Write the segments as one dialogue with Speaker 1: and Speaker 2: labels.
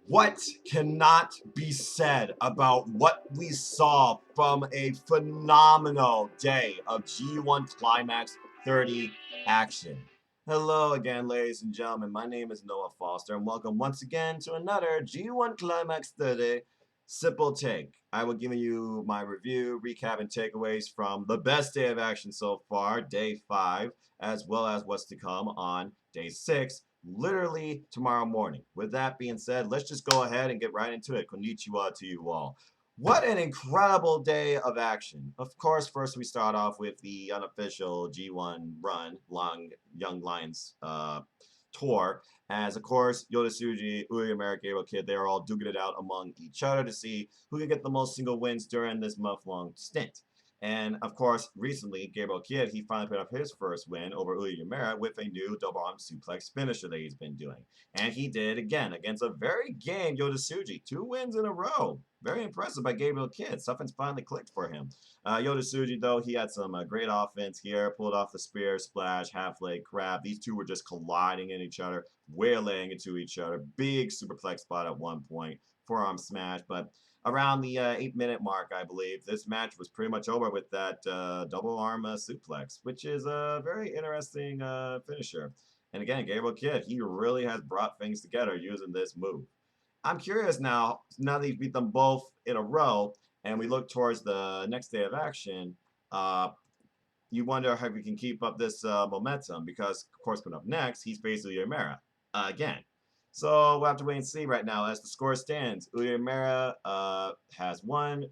Speaker 1: What cannot be said about what we saw from a phenomenal day of G1 Climax 30 action? Hello again, ladies and gentlemen. My name is Noah Foster, and welcome once again to another G1 Climax 30 Simple Take. I will give you my review, recap, and takeaways from the best day of action so far, day 5, as well as what's to come on day 6, literally tomorrow morning. With that being said, let's just go ahead and get right into it. Konnichiwa to you all. What an incredible day of action. Of course, first we start off with the unofficial G1 run, Young Lions tour. As, of course, Yota Tsuji, Uemura, Gabriel Kidd, they're all duking it out among each other to see who can get the most single wins during this month-long stint. And of course, recently, Gabriel Kidd, he finally put up his first win over Uemura with a new double arm suplex finisher that he's been doing. And he did again against a very game Yota Tsuji. 2 wins in a row. Very impressive by Gabriel Kidd. Something's finally clicked for him. Yota Tsuji, though, he had some great offense here. Pulled off the spear, splash, half leg crab. These two were just colliding in each other, waylaying into each other. Big superplex spot at one point. Forearm smash, but around the 8-minute mark, I believe, this match was pretty much over with that double arm suplex, which is a very interesting finisher. And again, Gabriel Kidd, he really has brought things together using this move. I'm curious now that he's beat them both in a row, and we look towards the next day of action, you wonder how we can keep up this momentum, because, of course, coming up next, he's facing Uemura again. So we'll have to wait and see right now as the score stands. Uemura has 1.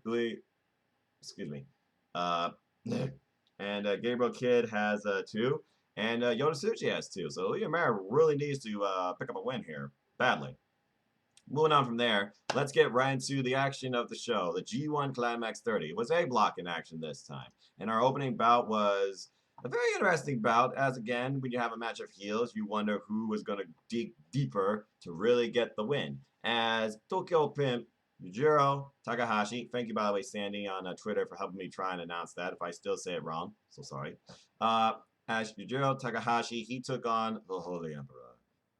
Speaker 1: And Gabriel Kidd has 2. And Yota Tsuji has 2. So Uemura really needs to pick up a win here badly. Moving on from there, let's get right into the action of the show. The G1 Climax 30 was A block in action this time. And our opening bout was a very interesting bout, as again, when you have a match of heels, you wonder who is going to dig deeper to really get the win. As Tokyo Pimp, Yujiro Takahashi, thank you, by the way, Sandy, on Twitter for helping me try and announce that if I still say it wrong. So sorry. As Yujiro Takahashi, he took on the Holy Emperor,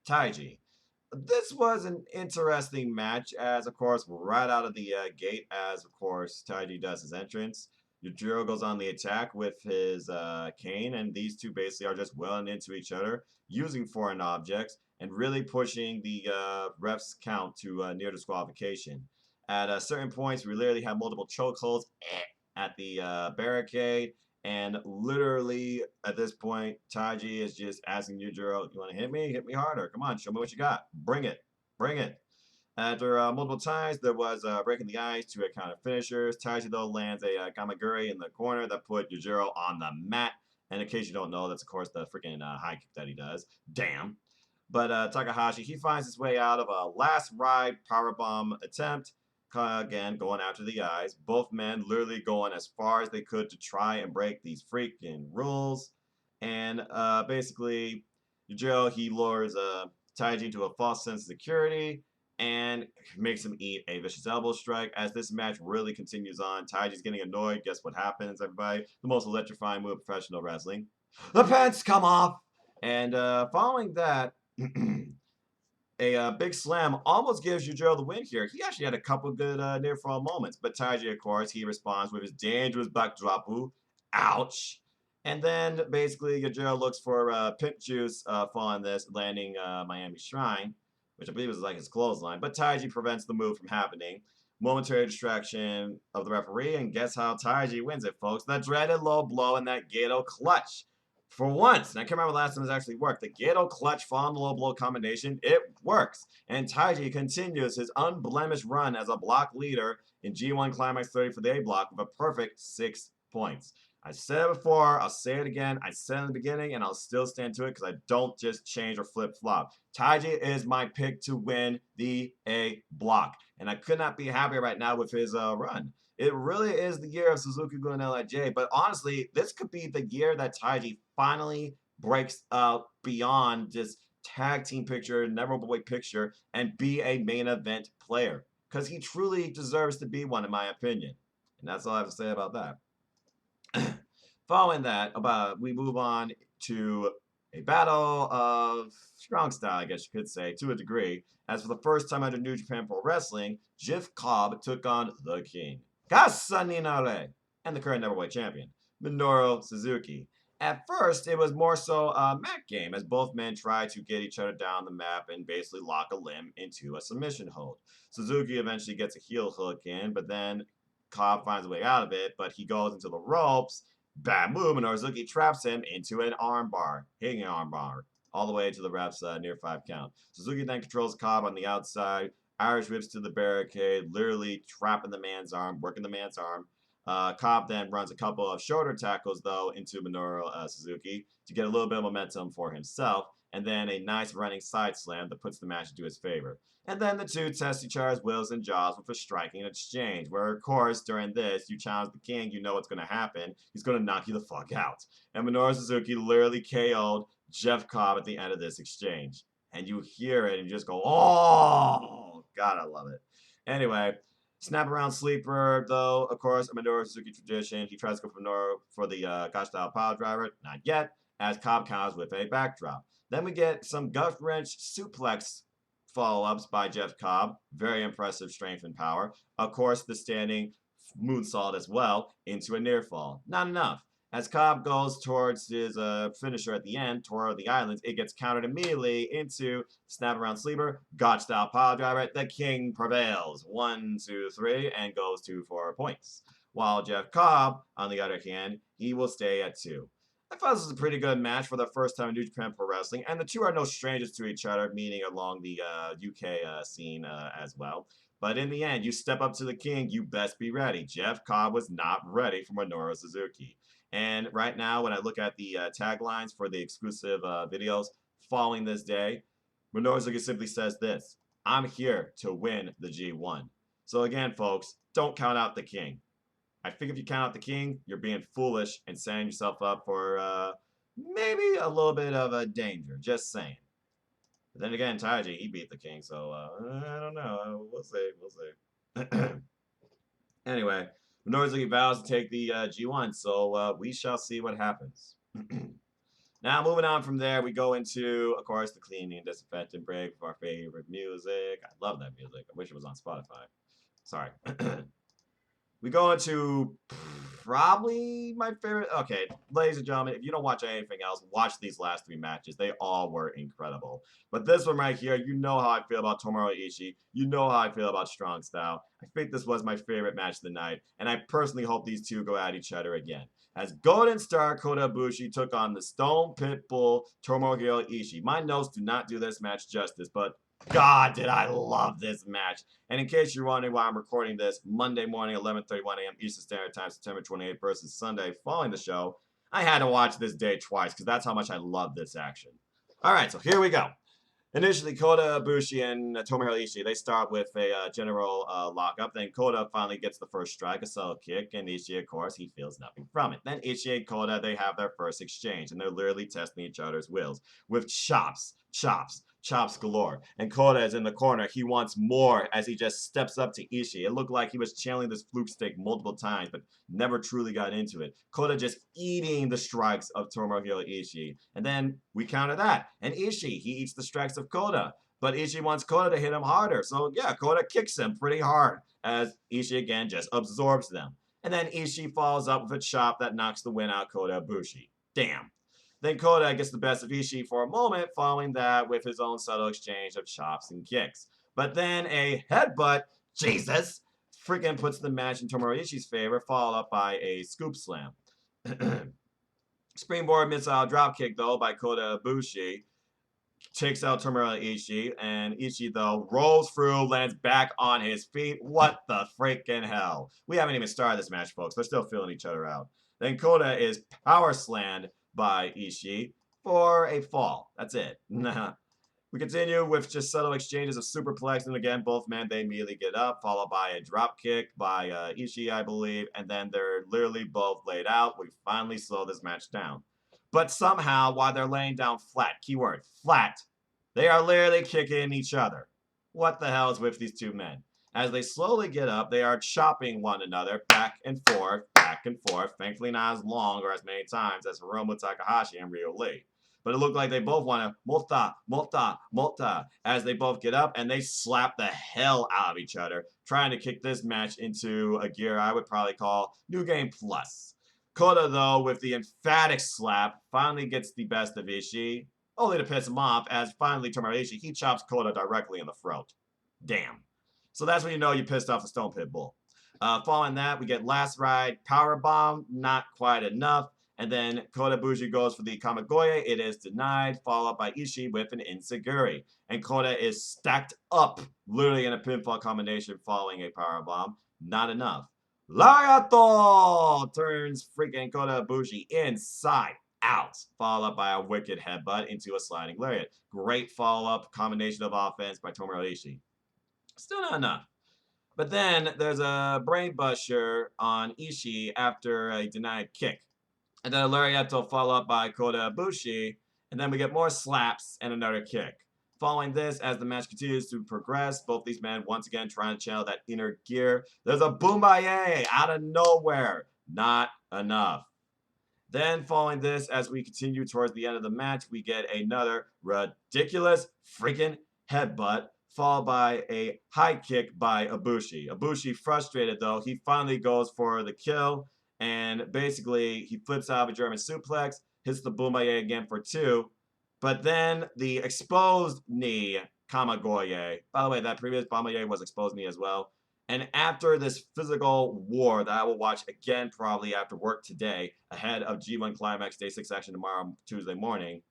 Speaker 1: Taiji. This was an interesting match, as, of course, right out of the gate, as, of course, Taiji does his entrance. Yujiro goes on the attack with his cane, and these two basically are just welling into each other, using foreign objects, and really pushing the ref's count to near disqualification. At certain points, we literally have multiple chokeholds at the barricade, and literally at this point, Taiji is just asking Yujiro, "You want to hit me? Hit me harder. Come on, show me what you got. Bring it. Bring it." After multiple times, there was breaking the ice to a counter finishers. Taiji, though, lands a Kamaguri in the corner that put Yujiro on the mat. And in case you don't know, that's, of course, the freaking high kick that he does. Damn. But Takahashi, he finds his way out of a last ride powerbomb attempt. Again, going after the eyes. Both men literally going as far as they could to try and break these freaking rules. And basically, Yujiro, he lures Taiji into a false sense of security and makes him eat a vicious elbow strike. As this match really continues on, Taiji's getting annoyed. Guess what happens, everybody? The most electrifying move of professional wrestling. The pants come off! And following that, a big slam almost gives Yujiro the win here. He actually had a couple good near-fall moments, but Taiji, of course, he responds with his dangerous backdropu. Ouch! And then, basically, Yujiro looks for Pimp Juice following this, landing Miami Shrine, which I believe was like his clothesline. But Taiji prevents the move from happening. Momentary distraction of the referee, and guess how Taiji wins it, folks? The dreaded low blow and that Gato clutch. For once, and I can't remember the last time this actually worked, the Gato clutch following the low blow combination, it works. And Taiji continues his unblemished run as a block leader in G1 Climax 30 for the A block with a perfect 6 points. I said it before, I'll say it again, I said it in the beginning, and I'll still stand to it because I don't just change or flip-flop. Taiji is my pick to win the A block, and I could not be happier right now with his run. It really is the year of Suzuki-gun and LIJ, but honestly, this could be the year that Taiji finally breaks out beyond just tag team picture, never boy picture, and be a main event player, because he truly deserves to be one, in my opinion. And that's all I have to say about that. Following that, we move on to A battle of strong style, I guess you could say, to a degree, as for the first time under New Japan Pro Wrestling, Jeff Cobb took on the King, Kasa Ninare, and the current number one champion, Minoru Suzuki. At first, it was more so a mat game, as both men tried to get each other down the map and basically lock a limb into a submission hold. Suzuki eventually gets a heel hook in, but then Cobb finds a way out of it, but he goes into the ropes. Bad move, and Suzuki traps him into an armbar, hitting an armbar, all the way to the ref's near 5 count. Suzuki then controls Cobb on the outside, Irish whips to the barricade, literally trapping the man's arm, working the man's arm. Cobb then runs a couple of shoulder tackles, though, into Minoru Suzuki to get a little bit of momentum for himself, and then a nice running side slam that puts the match into his favor. And then the two test each other's wills and jaws with a striking exchange, where, of course, during this, you challenge the King, you know what's going to happen. He's going to knock you the fuck out. And Minoru Suzuki literally KO'd Jeff Cobb at the end of this exchange. And you hear it and you just go, oh, God, I love it. Anyway, snap around sleeper, though, of course, a Minoru Suzuki tradition. He tries to go for Minoru for the Gotch-style pile driver. Not yet, as Cobb counters with a backdrop. Then we get some gut wrench suplex follow-ups by Jeff Cobb. Very impressive strength and power. Of course, the standing moonsault as well into a near fall. Not enough. As Cobb goes towards his finisher at the end, Tour of the Islands, it gets countered immediately into snap around sleeper, Gotch-style pile driver. The King prevails. 1, 2, 3, and goes 2 for points. While Jeff Cobb, on the other hand, he will stay at 2. I thought this was a pretty good match for the first time in New Japan Pro Wrestling, and the two are no strangers to each other, meaning along the UK scene as well. But in the end, you step up to the King, you best be ready. Jeff Cobb was not ready for Minoru Suzuki. And right now, when I look at the taglines for the exclusive videos following this day, Minoru Suzuki simply says this: I'm here to win the G1. So again, folks, don't count out the King. I think if you count out the King, you're being foolish and setting yourself up for maybe a little bit of a danger. Just saying. But then again, Taiji, he beat the King, so I don't know. We'll see. We'll see. Anyway, Minoru Suzuki vows to take the G1, so we shall see what happens. Now, moving on from there, we go into, of course, the cleaning and disinfectant break with our favorite music. I love that music. I wish it was on Spotify. Sorry. We go into probably my favorite. Okay, ladies and gentlemen, if you don't watch anything else, watch these last 3 matches. They all were incredible. But this one right here, you know how I feel about Tomohiro Ishii. You know how I feel about Strong Style. I think this was my favorite match of the night, and I personally hope these two go at each other again. As Golden Star Kota Ibushi took on the Stone Pitbull Tomohiro Ishii. My notes do not do this match justice, but God, did I love this match. And in case you're wondering why I'm recording this Monday morning, 11:31 a.m. Eastern Standard Time, September 28th versus Sunday following the show, I had to watch this day twice because that's how much I love this action. All right, so here we go. Initially, Kota Ibushi and Tomohiro Ishii, they start with a general lockup. Then Kota finally gets the first strike, a subtle kick, and Ishii, of course, he feels nothing from it. Then Ishii and Kota, they have their first exchange, and they're literally testing each other's wills with chops galore. And Kota is in the corner. He wants more as he just steps up to Ishii. It looked like he was channeling this fluke stick multiple times, but never truly got into it. Kota just eating the strikes of Tomohiro Ishii. And then we counter that. And Ishii, he eats the strikes of Kota. But Ishii wants Kota to hit him harder. So yeah, Kota kicks him pretty hard as Ishii again just absorbs them. And then Ishii follows up with a chop that knocks the win out Kota Ibushi. Damn. Then Kota gets the best of Ishii for a moment, following that with his own subtle exchange of chops and kicks. But then a headbutt, Jesus, freaking puts the match in Tomohiro Ishii's favor, followed up by a scoop slam. Springboard missile dropkick, though, by Kota Ibushi, takes out Tomohiro Ishii, and Ishii, though, rolls through, lands back on his feet. What the freaking hell? We haven't even started this match, folks. They're still feeling each other out. Then Kota is power slammed by Ishii for a fall. That's it. We continue with just subtle exchanges of superplex, and again, both men, they immediately get up, followed by a drop kick by Ishii, I believe, and then they're literally both laid out. We finally slow this match down. But somehow, while they're laying down flat, keyword, flat, they are literally kicking each other. What the hell is with these two men? As they slowly get up, they are chopping one another back and forth, thankfully not as long or as many times as Hiromu Takahashi and Ryo Lee. but it looked like they both want to multa as they both get up and they slap the hell out of each other, trying to kick this match into a gear I would probably call New Game Plus. Kota, though, with the emphatic slap, finally gets the best of Ishii, only to piss him off as finally Tomohiro Ishii, he chops Kota directly in the throat. Damn. So that's when you know you pissed off the Stone Pit Bull. Following that, we get Last Ride Power Bomb, not quite enough. And then Kota Ibushi goes for the Kamigoye. It is denied, followed by Ishii with an Enziguri. And Kota is stacked up, literally in a pinfall combination following a power bomb. Not enough. Lariato turns freaking Kota Ibushi inside out, followed by a wicked headbutt into a sliding lariat. Great follow-up combination of offense by Tomohiro Ishii. Still not enough. But then there's a brainbuster on Ishii after a denied kick. And then a lariato followed up by Kota Ibushi. And then we get more slaps and another kick. Following this, as the match continues to progress, both these men once again trying to channel that inner gear. There's a Boombaye out of nowhere. Not enough. Then following this, as we continue towards the end of the match, we get another ridiculous freaking headbutt, followed by a high kick by Ibushi. Ibushi, frustrated though, he finally goes for the kill, and basically he flips out of a German suplex, hits the Boombaye again for 2, but then the exposed knee Kamigoye. By the way, that previous Boombaye was exposed knee as well. And after this physical war that I will watch again probably after work today, ahead of G1 Climax Day 6 action tomorrow, Tuesday morning,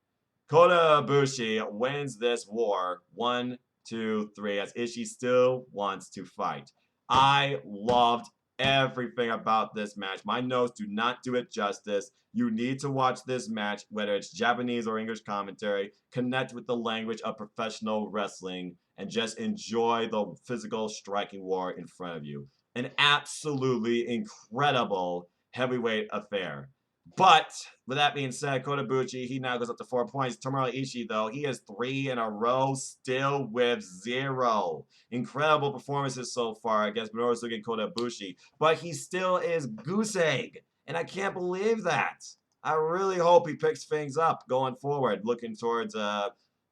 Speaker 1: Kota Ibushi wins this war 1, 2, 3, as Ishii still wants to fight. I loved everything about this match. My notes do not do it justice. You need to watch this match, whether it's Japanese or English commentary, connect with the language of professional wrestling, and just enjoy the physical striking war in front of you. An absolutely incredible heavyweight affair. But with that being said, Kota Ibushi, he now goes up to 4 points. Tomohiro Ishii, though, he has 3 in a row, still with 0. Incredible performances so far against Minoru and Kota Ibushi, but he still is goose egg, and I can't believe that. I really hope he picks things up going forward, looking towards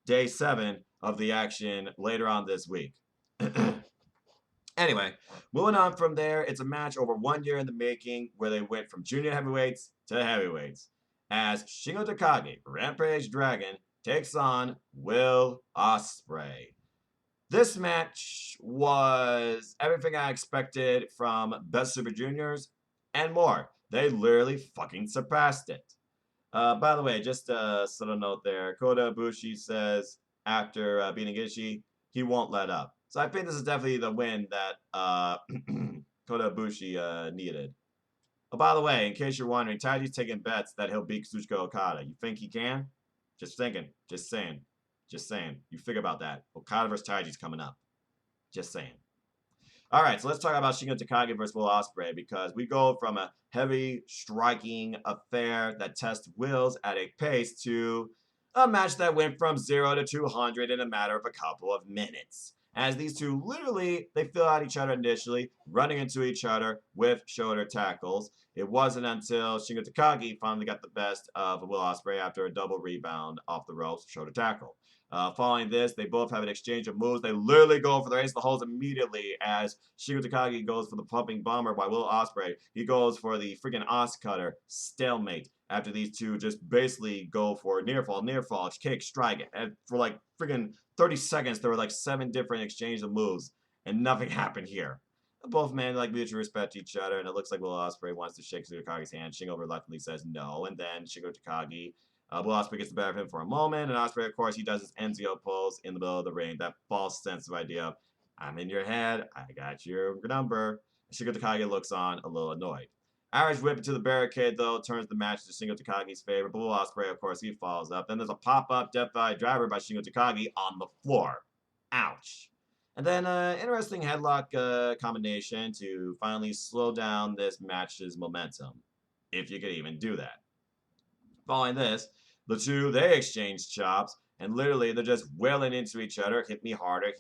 Speaker 1: day 7 of the action later on this week. Anyway, moving on from there, it's a match over 1 year in the making where they went from junior heavyweights to heavyweights as Shingo Takagi, Rampage Dragon, takes on Will Ospreay. This match was everything I expected from Best Super Juniors and more. They literally fucking surpassed it. By the way, just a subtle note there. Kota Ibushi says after beating Ishii, he won't let up. So I think this is definitely the win that Kota Ibushi needed. Oh, by the way, in case you're wondering, Taiji's taking bets that he'll beat Kazuchika Okada. You think he can? Just thinking. Just saying. Just saying. You figure about that. Okada versus Taiji's coming up. Just saying. All right, so let's talk about Shingo Takagi versus Will Ospreay, because we go from a heavy striking affair that tests wills at a pace to a match that went from 0 to 200 in a matter of a couple of minutes. As these two literally, they fill out each other initially, running into each other with shoulder tackles. It wasn't until Shingo Takagi finally got the best of Will Ospreay after a double rebound off the ropes, shoulder tackle. Following this, they both have an exchange of moves. They literally go for the ace of the holes immediately as Shingo Takagi goes for the pumping bomber by Will Ospreay. He goes for the freaking Os Cutter, stalemate, after these two just basically go for near fall, kick, strike. And for like freaking 30 seconds, there were like 7 different exchanges of moves, and nothing happened here. Both men like mutually respect each other, and it looks like Will Ospreay wants to shake Shingo Takagi's hand. Shingo reluctantly says no, and then Shingo Takagi, Will Ospreay gets the better of him for a moment, and Ospreay, of course, he does his NZO pose in the middle of the ring. That false sense of idea of, I'm in your head, I got your number. Shingo Takagi looks on, a little annoyed. Irish whip into the barricade, though, turns the match to Shingo Takagi's favor. But Will Ospreay, of course, he follows up. Then there's a pop-up Death Valley driver by Shingo Takagi on the floor. Ouch. And then interesting headlock combination to finally slow down this match's momentum, if you could even do that. Following this, the two, they exchange chops, and literally they're just wailing into each other. Hit me harder,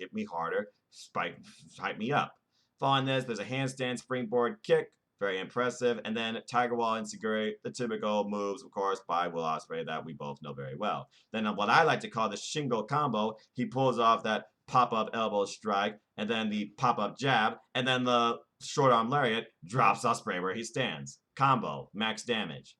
Speaker 1: spike, hype me up. Following this, there's a handstand springboard kick, Very impressive. And then Tiger Wall Enzuigiri, the typical moves, of course, by Will Ospreay that we both know very well. Then what I like to call the Shingo combo, he pulls off that pop-up elbow strike, and then the pop-up jab, and then the short arm lariat drops Ospreay where he stands. Combo, max damage.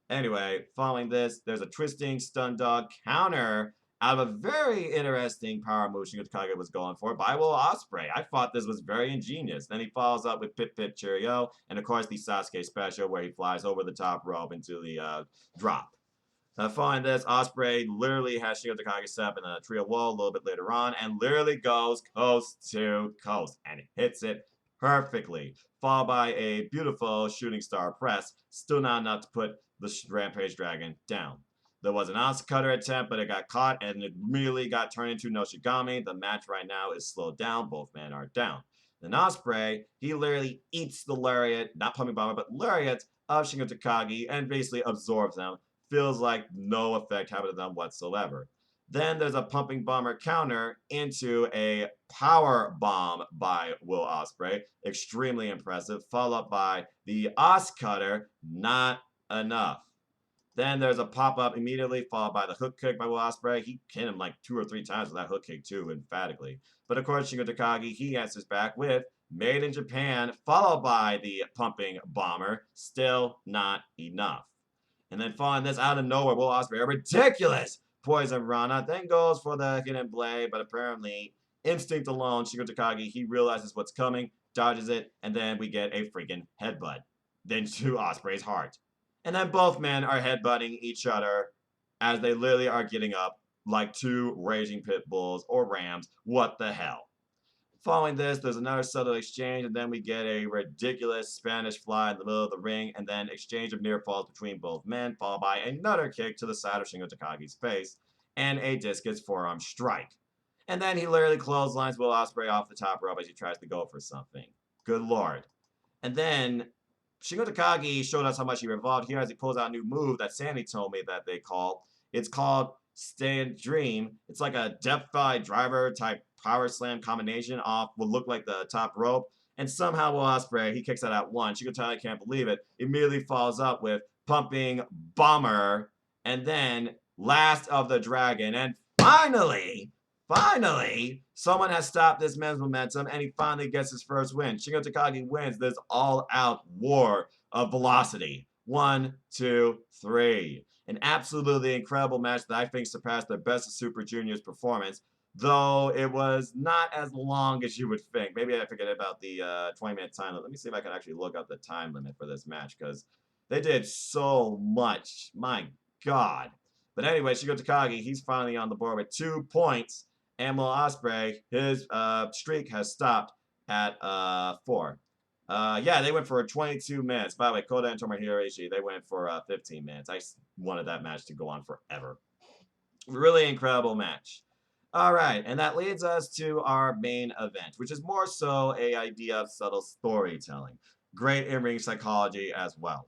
Speaker 1: Anyway, following this, there's a twisting stun dog counter out of a very interesting power move Shingo Takagi was going for by Will Ospreay. I thought this was very ingenious. Then he follows up with Pip Pip Cheerio, and of course the Sasuke special where he flies over the top rope into the drop. Following this, Ospreay literally has Shingo Takagi set up in a trio wall a little bit later on, and literally goes coast to coast and hits it perfectly, followed by a beautiful shooting star press, still not enough to put the Rampage Dragon down. There was an Cutter attempt, but it got caught and it immediately got turned into Noshigami. The match right now is slowed down. Both men are down. Then Ospreay, he literally eats the lariat, not pumping bomber, but lariat of Shingo Takagi and basically absorbs them. Feels like no effect happened to them whatsoever. Then there's a pumping bomber counter into a power bomb by Will Ospreay. Extremely impressive. Followed up by the Cutter. Not enough. Then there's a pop-up immediately, followed by the hook kick by Will Ospreay. He hit him like 2 or 3 times with that hook kick too, emphatically. But of course, Shingo Takagi, he answers back with Made in Japan, followed by the pumping bomber. Still not enough. And then following this out of nowhere, Will Ospreay, a ridiculous Poison Rana, then goes for the hidden blade, but apparently, instinct alone, Shingo Takagi, he realizes what's coming, dodges it, and then we get a freaking headbutt. Then to Ospreay's heart. And then both men are headbutting each other as they literally are getting up like 2 raging pit bulls or rams. What the hell? Following this, there's another subtle exchange, and then we get a ridiculous Spanish fly in the middle of the ring, and then exchange of near falls between both men, followed by another kick to the side of Shingo Takagi's face, and a discus forearm strike. And then he literally clotheslines Will Ospreay off the top rope as he tries to go for something. Good lord. And then Shingo Takagi showed us how much he revolved here as he pulls out a new move that Sandy told me that they call. It's called Stay and Dream. It's like a Deathfly driver type power slam combination off what looked like the top rope. And somehow Will Ospreay, he kicks that out one. Shingo Takagi can't believe it. Immediately follows up with pumping bomber. And then last of the dragon. And finally, someone has stopped this man's momentum, and he finally gets his first win. Shingo Takagi wins this all-out war of velocity. 1, 2, 3. An absolutely incredible match that I think surpassed the Best of Super Junior's performance, though it was not as long as you would think. Maybe I forget about the 20-minute time limit. Let me see if I can actually look up the time limit for this match, because they did so much. My God. But anyway, Shingo Takagi, he's finally on the board with 2 points. And Will Ospreay, his streak has stopped at 4. Yeah, they went for 22 minutes. By the way, Koda and Tomohiro Ishii, they went for 15 minutes. I wanted that match to go on forever. Really incredible match. All right, and that leads us to our main event, which is more so an idea of subtle storytelling. Great in-ring psychology as well.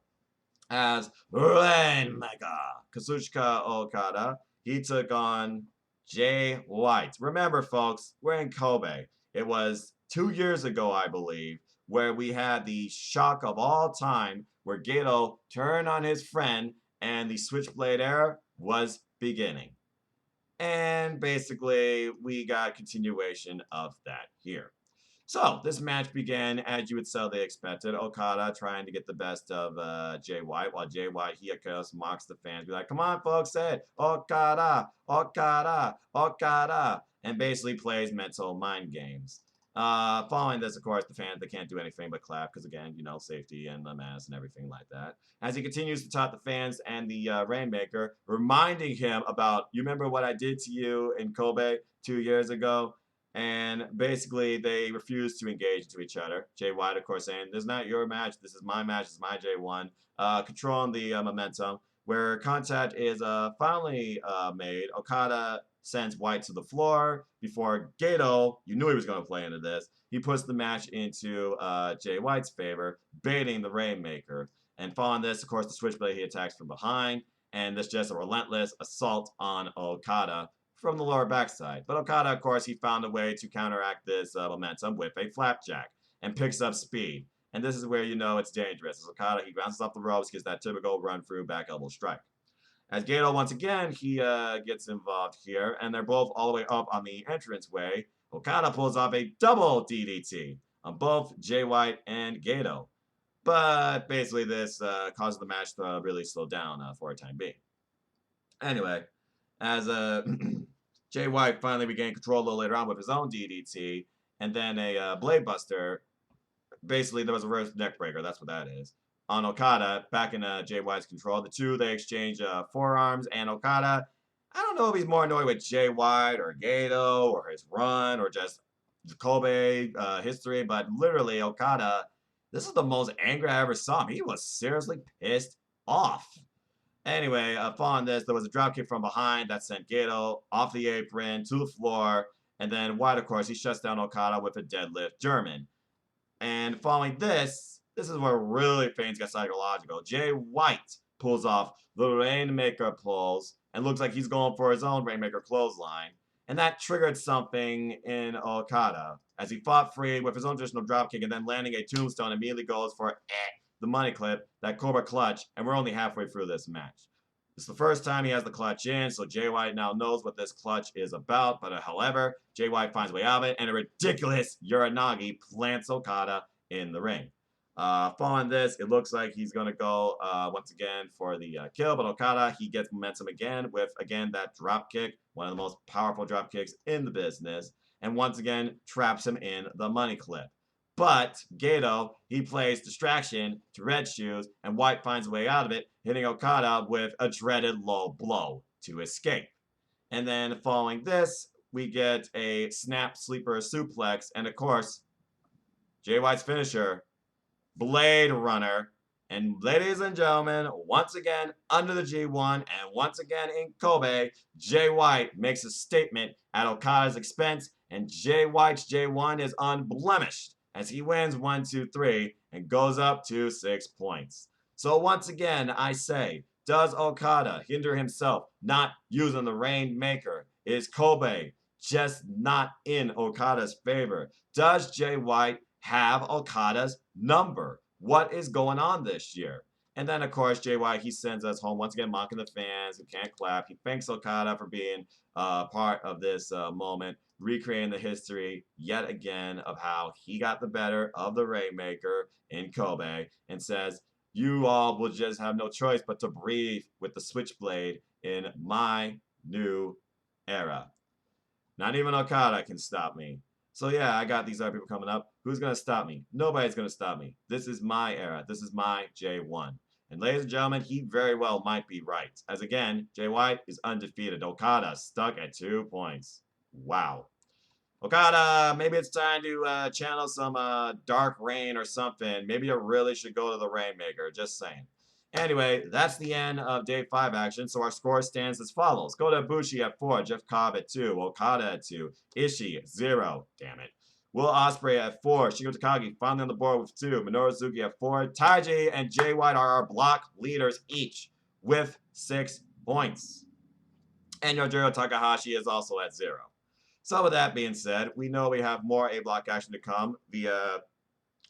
Speaker 1: As Rainmaker Kazuchika Okada, he took on Jay White. Remember, folks, we're in Kobe. It was 2 years ago, I believe, where we had the shock of all time where Gedo turned on his friend and the Switchblade era was beginning. And basically, we got continuation of that here. So, this match began as you would sadly expected. Okada trying to get the best of Jay White, while Jay White, he of course mocks the fans. Be like, come on, folks, say it. Okada, Okada, Okada. And basically plays mental mind games. Following this, of course, the fans, they can't do anything but clap because, again, you know, safety and the mask and everything like that. As he continues to taunt the fans and the Rainmaker, reminding him about, you remember what I did to you in Kobe 2 years ago? And basically, they refuse to engage into each other. Jay White, of course, saying, this is not your match. This is my match. This is my J1. Controlling the momentum. Where contact is finally made. Okada sends White to the floor before Gedo, you knew he was going to play into this, he puts the match into Jay White's favor, baiting the Rainmaker. And following this, of course, the Switchblade, he attacks from behind, and this just a relentless assault on Okada from the lower backside. But Okada, of course, he found a way to counteract this momentum with a flapjack and picks up speed. And this is where you know it's dangerous. As Okada, he bounces off the ropes, gets that typical run through back elbow strike. As Gato, once again, he gets involved here, and they're both all the way up on the entranceway. Okada pulls off a double DDT on both Jay White and Gato. But basically, this causes the match to really slow down for a time being. Anyway, as Jay White finally regained control a little later on with his own DDT, and then a Blade Buster. Basically, there was a reverse neck breaker. That's what that is. On Okada, back in Jay White's control. The two, they exchange forearms, and Okada, I don't know if he's more annoyed with Jay White or Gato or his run or just Kobe history, but literally, Okada, this is the most angry I ever saw him. He was seriously pissed off. Anyway, following this, there was a dropkick from behind that sent Gato off the apron to the floor. And then White, of course, he shuts down Okada with a deadlift German. And following this, this is where really things get psychological. Jay White pulls off the Rainmaker pulls and looks like he's going for his own Rainmaker clothesline. And that triggered something in Okada as he fought free with his own traditional dropkick and then landing a tombstone immediately goes for the money clip, that Cobra clutch, and we're only halfway through this match. It's the first time he has the clutch in, so Jay White now knows what this clutch is about. But however, Jay White finds a way out of it, and a ridiculous Uranagi plants Okada in the ring. Following this, it looks like he's going to go once again for the kill, but Okada, he gets momentum again with, again, that drop kick, one of the most powerful drop kicks in the business, and once again traps him in the money clip. But Gato, he plays distraction to Red Shoes, and White finds a way out of it, hitting Okada with a dreaded low blow to escape. And then following this, we get a snap sleeper suplex, and of course, Jay White's finisher, Blade Runner. And ladies and gentlemen, once again under the G1 and once again in Kobe, Jay White makes a statement at Okada's expense, and Jay White's J1 is unblemished as he wins 1, 2, 3 and goes up to 6 points. So once again, I say, does Okada hinder himself not using the Rainmaker? Is Kobe just not in Okada's favor? Does Jay White have Okada's number? What is going on this year? And then, of course, Jay White, he sends us home once again, mocking the fans who can't clap. He thanks Okada for being part of this moment, recreating the history yet again of how he got the better of the Rainmaker in Kobe and says, you all will just have no choice but to breathe with the Switchblade in my new era. Not even Okada can stop me. So yeah, I got these other people coming up. Who's going to stop me? Nobody's going to stop me. This is my era. This is my J1. And ladies and gentlemen, he very well might be right. As again, Jay White is undefeated. Okada stuck at 2 points. Wow. Okada, maybe it's time to channel some dark rain or something. Maybe you really should go to the Rainmaker. Just saying. Anyway, that's the end of Day 5 action, so our score stands as follows. Kota Ibushi at 4, Jeff Cobb at 2, Okada at 2, Ishii 0, damn it. Will Ospreay at 4, Shingo Takagi finally on the board with 2, Minoru Suzuki at 4, Taiji and Jay White are our block leaders each with 6 points. And Yojiro Takahashi is also at 0. So with that being said, we know we have more A-block action to come via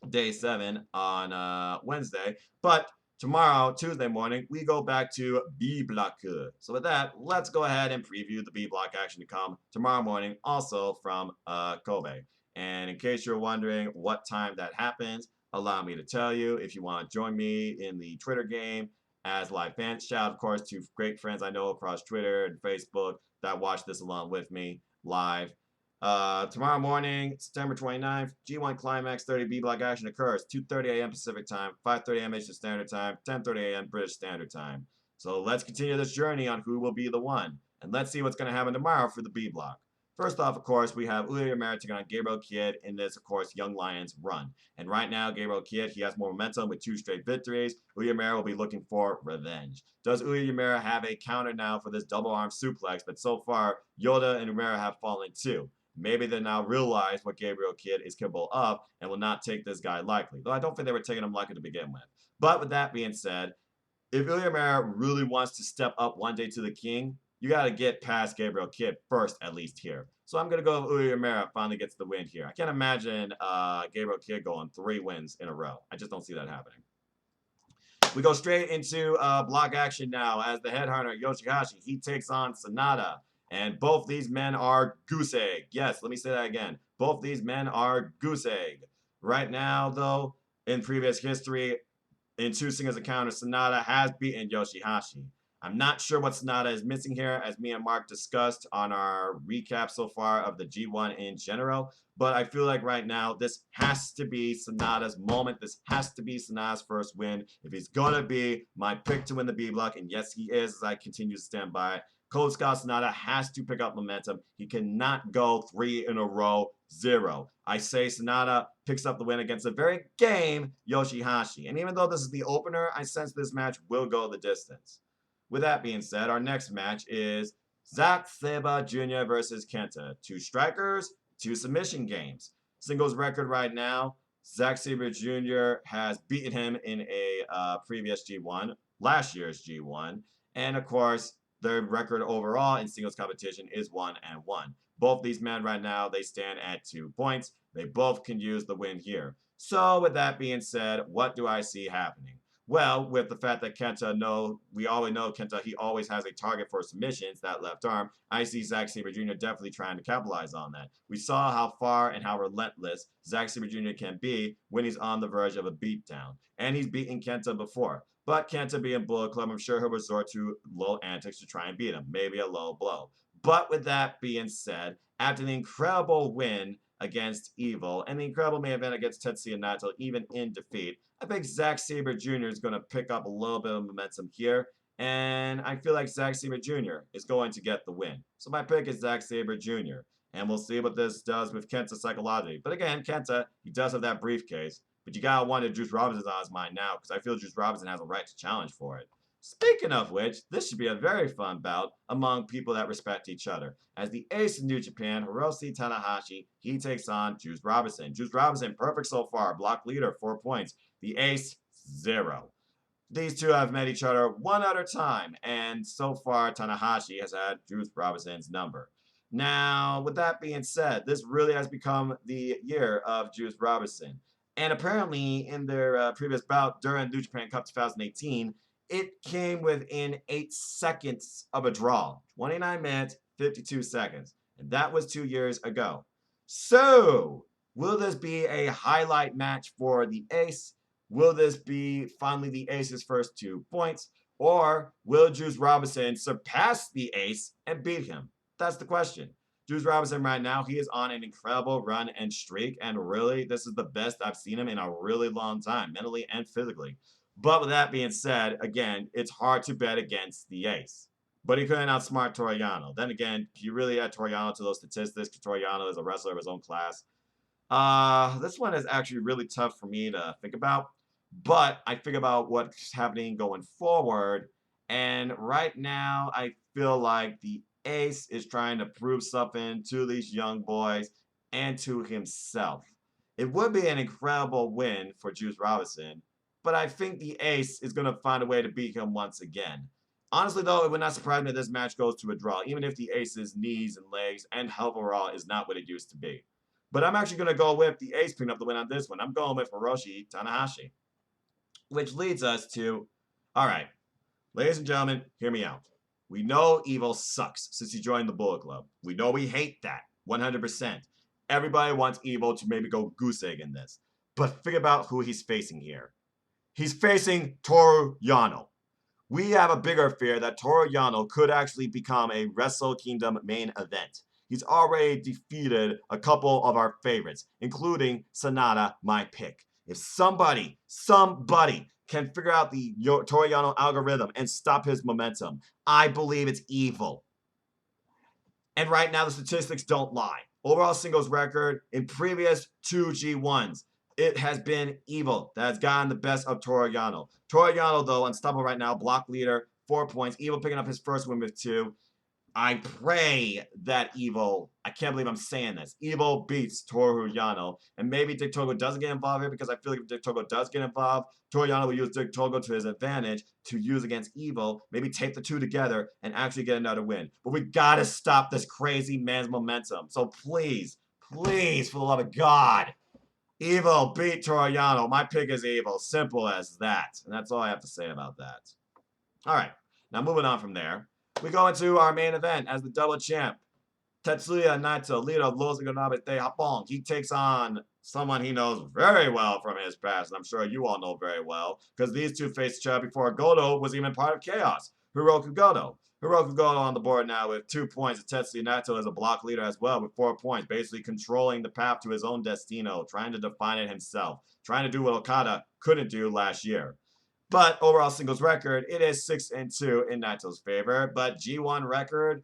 Speaker 1: Day 7 on Wednesday, but tomorrow, Tuesday morning, we go back to B Block. So with that, let's go ahead and preview the B Block action to come tomorrow morning, also from Kobe. And in case you're wondering what time that happens, allow me to tell you, if you want to join me in the Twitter game as live fans, shout out, of course, to great friends I know across Twitter and Facebook that watch this along with me live. Tomorrow morning, September 29th, G1Climax30 B-Block action occurs, 2:30 a.m. Pacific Time, 5:30 a.m. Eastern Standard Time, 10:30 a.m. British Standard Time. So let's continue this journey on who will be the one, and let's see what's going to happen tomorrow for the B-Block. First off, of course, we have Yuya Uemura taking on Gabriel Kidd in this, of course, Young Lions run. And right now, Gabriel Kidd, he has more momentum with 2 straight victories. Yuya Uemura will be looking for revenge. Does Yuya Uemura have a counter now for this double arm suplex? But so far, Yoda and Uemura have fallen too. Maybe they now realize what Gabriel Kidd is capable of and will not take this guy lightly. Though I don't think they were taking him lightly to begin with. But with that being said, if Yuya Uemura really wants to step up one day to the king, you got to get past Gabriel Kidd first, at least here. So I'm going to go with Uyemura finally gets the win here. I can't imagine Gabriel Kidd going 3 wins in a row. I just don't see that happening. We go straight into block action now as the headhunter Yoshihashi, he takes on Sanada. And both these men are goose egg. Yes, let me say that again. Both these men are goose egg. Right now, though, in previous history, in 2 singles encounters, Sanada has beaten Yoshihashi. I'm not sure what Sanada is missing here, as me and Mark discussed on our recap so far of the G1 in general. But I feel like right now, this has to be Sanada's moment. This has to be Sanada's first win. If he's going to be my pick to win the B block, and yes, he is, as I continue to stand by it, Cold Scott Sanada has to pick up momentum. He cannot go 3 in a row, 0. I say Sanada picks up the win against a very game Yoshihashi. And even though this is the opener, I sense this match will go the distance. With that being said, our next match is Zack Sabre Jr. versus Kenta. 2 strikers, 2 submission games. Singles record right now, Zack Sabre Jr. has beaten him in a previous G1, last year's G1. And of course, their record overall in singles competition is 1-1. Both these men right now, they stand at 2 points. They both can use the win here. So with that being said, what do I see happening? Well, with the fact that Kenta, we always know Kenta, he always has a target for submissions, that left arm. I see Zack Sabre Jr. definitely trying to capitalize on that. We saw how far and how relentless Zack Sabre Jr. can be when he's on the verge of a beatdown. And he's beaten Kenta before. But Kenta being Bullet Club, I'm sure he'll resort to low antics to try and beat him. Maybe a low blow. But with that being said, after the incredible win against Evil and the incredible main event against Tetsuya Naito, even in defeat, I think Zack Sabre Jr. is going to pick up a little bit of momentum here. And I feel like Zack Sabre Jr. is going to get the win. So my pick is Zack Sabre Jr. And we'll see what this does with Kenta psychologically. But again, Kenta, he does have that briefcase. But you got to wonder Juice Robinson's on his mind now because I feel Juice Robinson has a right to challenge for it. Speaking of which, this should be a very fun bout among people that respect each other. As the ace of New Japan, Hiroshi Tanahashi, he takes on Juice Robinson. Juice Robinson, perfect so far. Block leader, 4 points. The ace, 0. These two have met each other one other time, and so far Tanahashi has had Juice Robinson's number. Now, with that being said, this really has become the year of Juice Robinson. And apparently, in their previous bout during New Japan Cup 2018, it came within 8 seconds of a draw. 29 minutes, 52 seconds. And that was 2 years ago. So, will this be a highlight match for the ace? Will this be finally the ace's first 2 points? Or will Juice Robinson surpass the ace and beat him? That's the question. Juice Robinson right now, he is on an incredible run and streak. And really, this is the best I've seen him in a really long time, mentally and physically. But with that being said, again, it's hard to bet against the ace. But he couldn't outsmart Toru Yano. Then again, you really add Toru Yano to those statistics. Toru Yano is a wrestler of his own class. This one is actually really tough for me to think about. But I think about what's happening going forward. And right now, I feel like the ace is trying to prove something to these young boys and to himself. It would be an incredible win for Juice Robinson, but I think the ace is going to find a way to beat him once again. Honestly, though, it would not surprise me if this match goes to a draw, even if the ace's knees and legs and health overall is not what it used to be. But I'm actually going to go with the ace picking up the win on this one. I'm going with Hiroshi Tanahashi. Which leads us to, all right, ladies and gentlemen, hear me out. We know Evil sucks since he joined the Bullet Club. We know we hate that, 100%. Everybody wants Evil to maybe go goose egg in this. But think about who he's facing here. He's facing Toru Yano. We have a bigger fear that Toru Yano could actually become a Wrestle Kingdom main event. He's already defeated a couple of our favorites, including Sanada, my pick. If somebody can figure out the Toru Yano algorithm and stop his momentum, I believe it's Evil. And right now, the statistics don't lie. Overall singles record in previous 2 G1s, it has been Evil that has gotten the best of Toru Yano. Toru Yano, though, unstoppable right now, block leader, 4 points. Evil picking up his first win with 2. I pray that Evil, I can't believe I'm saying this, Evil beats Toru Yano, and maybe Dick Togo doesn't get involved here because I feel like if Dick Togo does get involved, Toru Yano will use Dick Togo to his advantage to use against Evil, maybe tape the two together and actually get another win. But we gotta stop this crazy man's momentum. So please, please, for the love of God, Evil beat Toru Yano. My pick is Evil. Simple as that. And that's all I have to say about that. All right. Now moving on from there, we go into our main event as the double champ. Tetsuya Naito, leader of Los Ingobernables de Japón. He takes on someone he knows very well from his past, and I'm sure you all know very well, because these two faced each other before Goto was even part of Chaos. Hiroki Goto. Hiroki Goto on the board now with 2 points. Tetsuya Naito is a block leader as well with 4 points, basically controlling the path to his own destino, trying to define it himself, trying to do what Okada couldn't do last year. But overall singles record, it is 6-2 in Naito's favor. But G1 record,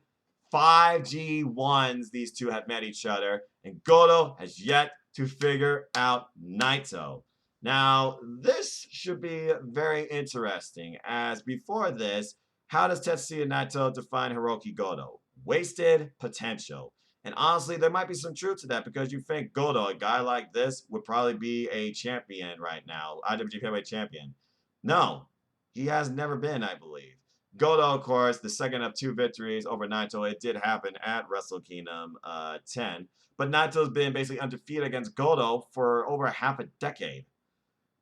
Speaker 1: 5 G1s these two have met each other, and Goto has yet to figure out Naito. Now, this should be very interesting, as before this, how does Tetsuya Naito define Hiroki Goto? Wasted potential. And honestly, there might be some truth to that because you think Goto, a guy like this, would probably be a champion right now, IWGP Heavyweight Champion. No, he has never been, I believe. Goto, of course, the second of 2 victories over Naito. It did happen at Wrestle Kingdom 10. But Naito's been basically undefeated against Goto for over half a decade.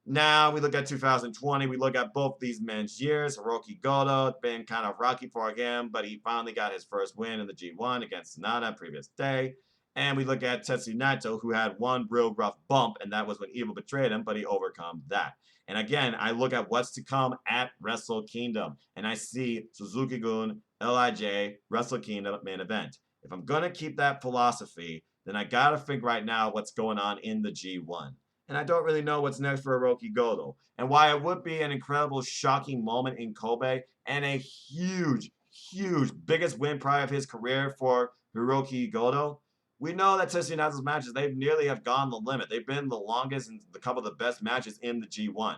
Speaker 1: Now we look at 2020. We look at both these men's years. Hiroki Goto, it's been kind of rocky for him, but he finally got his first win in the G1 against Sonata previous day. And we look at Tetsuya Naito, who had one real rough bump, and that was when Evil betrayed him, but he overcome that. And again, I look at what's to come at Wrestle Kingdom, and I see Suzuki-gun, LIJ, Wrestle Kingdom main event. If I'm going to keep that philosophy, then I got to think right now what's going on in the G1. And I don't really know what's next for Hiroki Goto. And why it would be an incredible, shocking moment in Kobe and a huge, huge, biggest win probably of his career for Hiroki Goto. We know that Tetsuya Naito's matches, they nearly have gone the limit. They've been the longest and a couple of the best matches in the G1.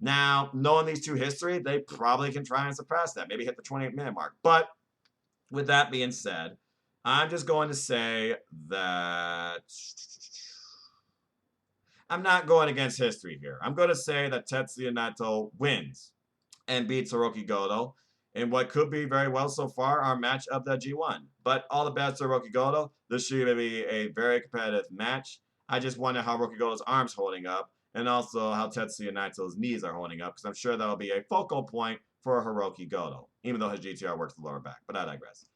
Speaker 1: Now, knowing these two history, they probably can try and surpass that, maybe hit the 28-minute mark. But with that being said, I'm just going to say that I'm not going against history here. I'm going to say that Tetsuya Naito wins and beats Hiroki Goto in what could be very well so far our match of the G1. But all the best to Hiroki Goto. This should be a very competitive match. I just wonder how Hiroki Goto's arms holding up and also how Tetsuya Naito's knees are holding up because I'm sure that'll be a focal point for Hiroki Goto, even though his GTR works the lower back. But I digress.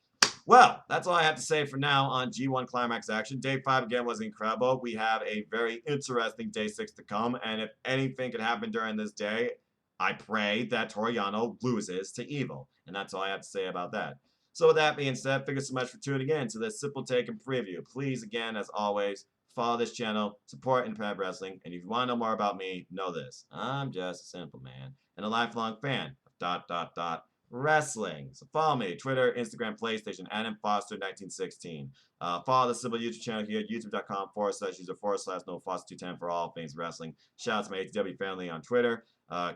Speaker 1: Well, that's all I have to say for now on G1 Climax action. Day 5 again was incredible. We have a very interesting Day 6 to come, and if anything could happen during this day, I pray that Toru Yano loses to Evil, and that's all I have to say about that. So with that being said, thank you so much for tuning in to this simple take and preview. Please, again, as always, follow this channel, support Independent Wrestling, and if you want to know more about me, know this. I'm just a simple man and a lifelong fan of ... wrestling. So follow me, Twitter, Instagram, PlayStation, Adam Foster 1916. Follow the simple YouTube channel here, youtube.com/user/NoFoster210 for all things wrestling. Shout out to my AEW family on Twitter.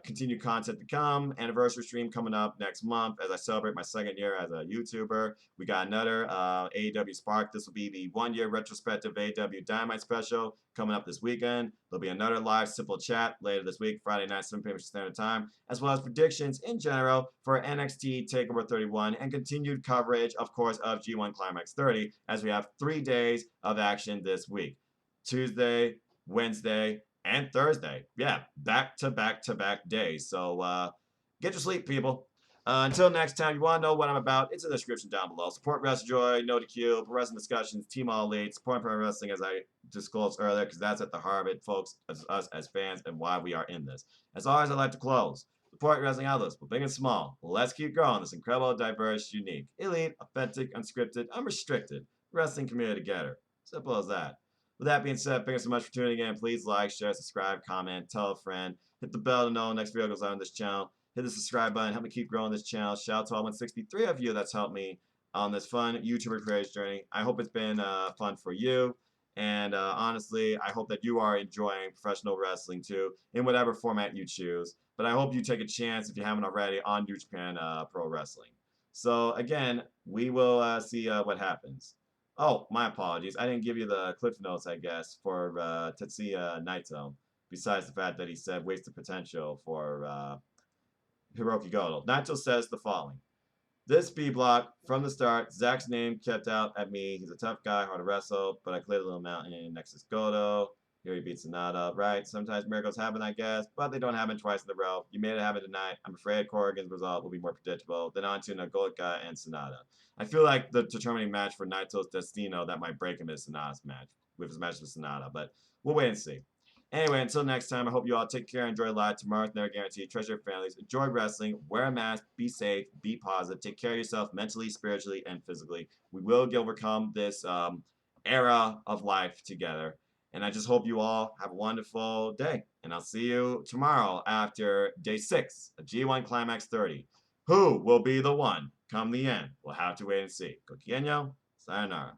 Speaker 1: Continued content to come. Anniversary stream coming up next month as I celebrate my 2nd year as a YouTuber. We got another AEW Spark. This will be the 1-year retrospective AEW Dynamite special coming up this weekend. There'll be another live simple chat later this week, Friday night, 7 p.m. Standard Time, as well as predictions in general for NXT TakeOver 31 and continued coverage, of course, of G1 Climax 30 as we have 3 days of action this week. Tuesday, Wednesday, and Thursday. Yeah, back-to-back-to-back days. So get your sleep, people. Until next time, you want to know what I'm about, it's in the description down below. Support WrestleJoy, NoDQ, Pro Wrestling Discussions, Team All Elite, support Pro Wrestling as I disclosed earlier, because that's at the heart of it, folks, as us as fans and why we are in this. As always, I'd like to close. Support wrestling outlets, but big and small. Let's keep growing this incredible, diverse, unique, elite, authentic, unscripted, unrestricted wrestling community together. Simple as that. With that being said, thank you so much for tuning in. Please like, share, subscribe, comment, tell a friend. Hit the bell to know next video goes out on this channel. Hit the subscribe button. Help me keep growing this channel. Shout out to all 163 of you that's helped me on this fun YouTuber creators journey. I hope it's been fun for you. And honestly, I hope that you are enjoying professional wrestling too, in whatever format you choose. But I hope you take a chance, if you haven't already, on New Japan Pro Wrestling. So again, we will see what happens. Oh, my apologies. I didn't give you the cliff notes, I guess, for Tetsuya Naito. Besides the fact that he said wasted potential for Hiroki Goto. Naito says the following. This B block, from the start, Zach's name kept out at me. He's a tough guy, hard to wrestle, but I cleared a little mountain. Next is Goto. Here he beats Sonata. Right, sometimes miracles happen, I guess, but they don't happen twice in a row. You made it happen tonight. I'm afraid Corrigan's result will be more predictable. Then on to Nagolka and Sonata. I feel like the determining match for Naito's Destino that might break him is Sonata's match, with his match with Sonata, but we'll wait and see. Anyway, until next time, I hope you all take care, enjoy life. Tomorrow's never guaranteed. Treasure your families, enjoy wrestling, wear a mask, be safe, be positive, take care of yourself mentally, spiritually, and physically. We will overcome this era of life together. And I just hope you all have a wonderful day. And I'll see you tomorrow after day 6 of G1 Climax 30. Who will be the one come the end? We'll have to wait and see. Kokienyo, sayonara.